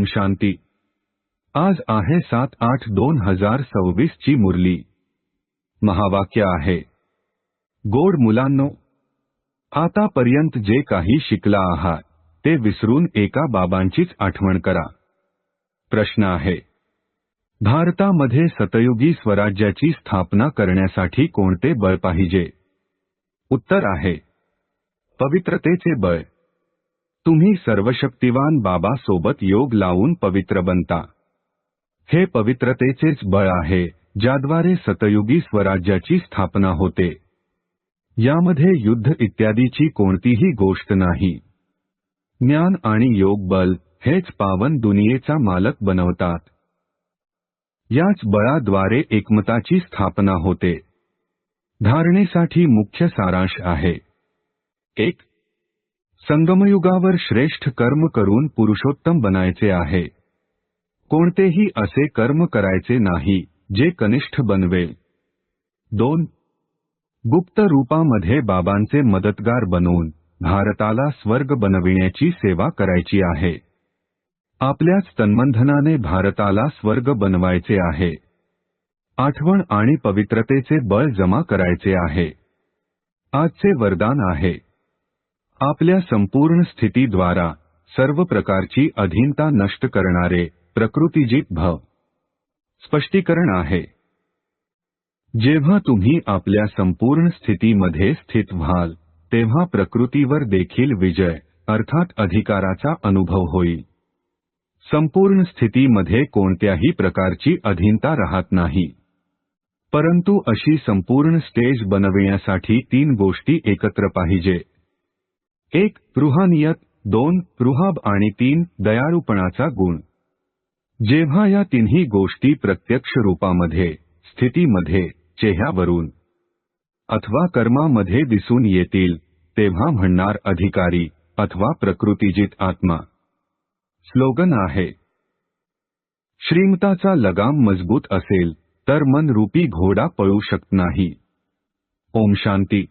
शांती। आज आहे 7/8/2026 ची मुरली। महावाक्य आहे, गोड मुलांनो, आतापर्यंत जे काही शिकला आहात ते विसरून एका बाबांचीच आठवण करा। प्रश्न आहे, भारतामध्ये सतयुगी स्वराज्याची स्थापना करण्यासाठी कोणते बळ पाहिजे? उत्तर आहे, पवित्रतेचे बळ। तुम्ही सर्वशक्तिवान बाबा सोबत योग लावून पवित्र बनता। हे पवित्रतेचेच बळ आहे ज्याद्वारे सतयुगी स्वराज्याची स्थापना होते। यामध्ये युद्ध इत्यादीची कोणतीही गोष्ट नाही। ज्ञान आणि योग बल हेच पावन दुनियेचा मालक बनवतात। याच बळाद्वारे एकमताची स्थापना होते। धारणेसाठी मुख्य सारांश आहे, 1. संगमयुगावर श्रेष्ठ कर्म करून पुरुषोत्तम बनायचे आहे। कोणतेही असे कर्म करायचे नाही जे कनिष्ठ बनवेल। 2. गुप्त रूपामध्ये बाबांचे मदतगार बनून भारताला स्वर्ग बनविण्याची सेवा करायची आहे। आपल्याच तन्मंधनाने भारताला स्वर्ग बनवायचे आहे। आठवण आणि पवित्रतेचे बळ जमा करायचे आहे। आजचे वरदान आहे, आपल्या संपूर्ण स्थितीद्वारा सर्व प्रकारची अधीनता नष्ट करणारे प्रकृतिजित भव। स्पष्टीकरण आहे, जेव्हा तुम्ही आपल्या संपूर्ण स्थितीमध्ये स्थित व्हाल तेव्हा प्रकृतीवर देखील विजय अर्थात अधिकाराचा अनुभव होईल। संपूर्ण स्थितीमध्ये कोणत्याही प्रकारची अधीनता राहत नाही। परंतु अशी संपूर्ण स्टेज बनविण्यासाठी 3 गोष्टी एकत्र पाहिजे। 1. रूहानियत, 2. रूहाब आणि 3. दयाळूपणाचा गुण। जेव्हा या तिन्ही गोष्टी प्रत्यक्ष रूपामध्ये, स्थितीमध्ये, चेहऱ्यावरून अथवा कर्मामध्ये दिसून येतील तेव्हा म्हणणार अधिकारी अथवा प्रकृतिजित आत्मा। स्लोगन आहे, श्रीमताचा लगाम मजबूत असेल तर मन रूपी घोडा पळू शकत नाही। ओम शांती।